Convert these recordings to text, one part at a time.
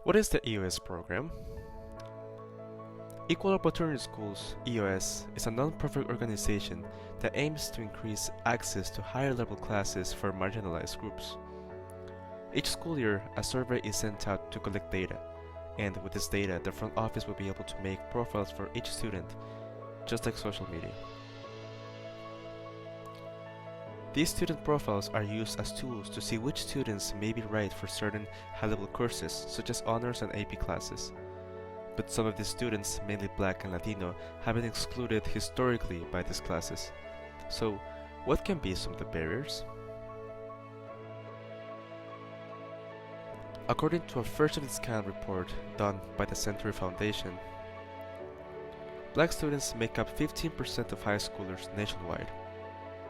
What is the EOS program? Equal Opportunity Schools, EOS, is a non-profit organization that aims to increase access to higher level classes for marginalized groups. Each school year, a survey is sent out to collect data, and with this data, the front office will be able to make profiles for each student, just like social media. These student profiles are used as tools to see which students may be right for certain high-level courses, such as honors and AP classes. But some of these students, mainly Black and Latino, have been excluded historically by these classes. So, what can be some of the barriers? According to a first-of-its-kind report done by the Century Foundation, Black students make up 15% of high schoolers nationwide,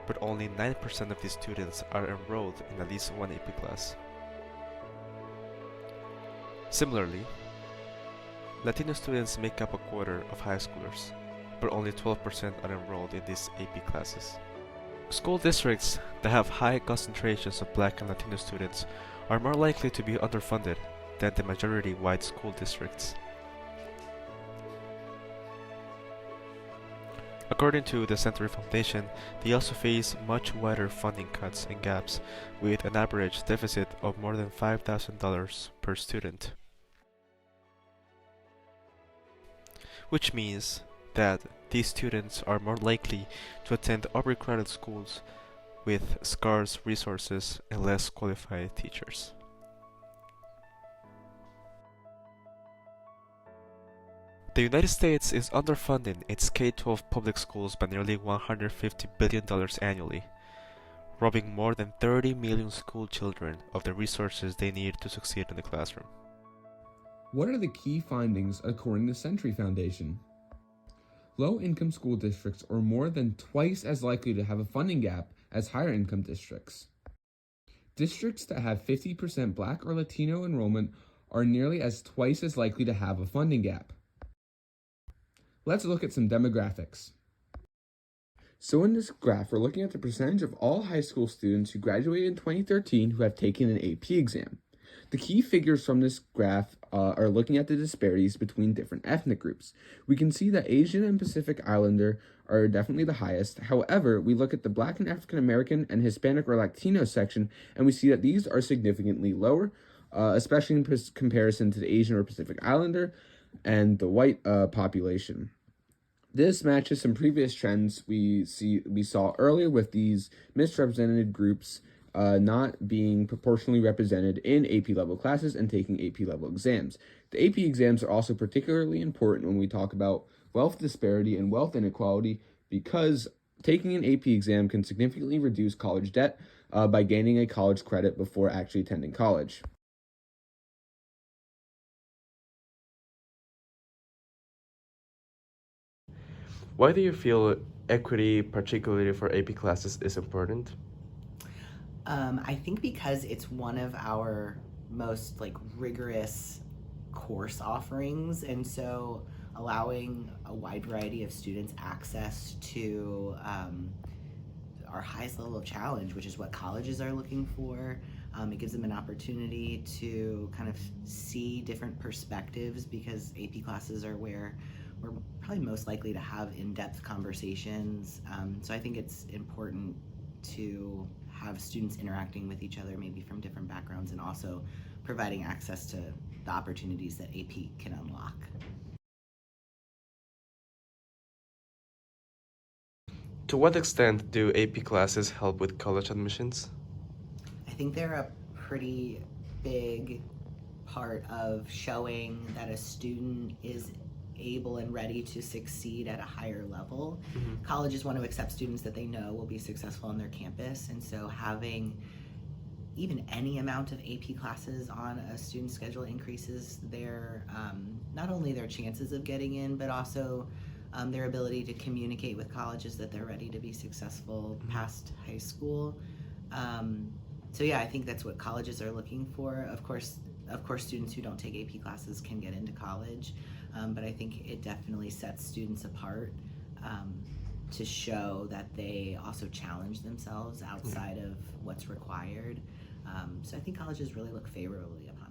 but only 9% of these students are enrolled in at least one AP class. Similarly, Latino students make up a quarter of high schoolers, but only 12% are enrolled in these AP classes. School districts that have high concentrations of Black and Latino students are more likely to be underfunded than the majority white school districts. According to the Century Foundation, they also face much wider funding cuts and gaps, with an average deficit of more than $5,000 per student. Which means that these students are more likely to attend overcrowded schools with scarce resources and less qualified teachers. The United States is underfunding its K-12 public schools by nearly $150 billion annually, robbing more than 30 million school children of the resources they need to succeed in the classroom. What are the key findings according to Century Foundation? Low-income school districts are more than twice as likely to have a funding gap as higher-income districts. Districts that have 50% Black or Latino enrollment are nearly twice as likely to have a funding gap. Let's look at some demographics. So in this graph, we're looking at the percentage of all high school students who graduated in 2013 who have taken an AP exam. The key figures from this graph are looking at the disparities between different ethnic groups. We can see that Asian and Pacific Islander are definitely the highest. However, we look at the Black and African American and Hispanic or Latino section, and we see that these are significantly lower, especially in comparison to the Asian or Pacific Islander and the white population. This matches some previous trends we saw earlier with these misrepresented groups not being proportionally represented in AP level classes and taking AP level exams. The AP exams are also particularly important when we talk about wealth disparity and wealth inequality, because taking an AP exam can significantly reduce college debt by gaining a college credit before actually attending college. Why do you feel equity, particularly for AP classes, is important? I think because it's one of our most rigorous course offerings, and so allowing a wide variety of students access to our highest level of challenge, which is what colleges are looking for. It gives them an opportunity to kind of see different perspectives, because AP classes are where we're probably most likely to have in-depth conversations. So I think it's important to have students interacting with each other, maybe from different backgrounds, and also providing access to the opportunities that AP can unlock. To what extent do AP classes help with college admissions? I think they're a pretty big part of showing that a student is able and ready to succeed at a higher level. Mm-hmm. Colleges want to accept students that they know will be successful on their campus, and so having even any amount of AP classes on a student schedule increases their not only their chances of getting in, but also their ability to communicate with colleges that they're ready to be successful past high school. So yeah, I think that's what colleges are looking for. Of course, students who don't take AP classes can get into college, but I think it definitely sets students apart to show that they also challenge themselves outside of what's required. So I think colleges really look favorably upon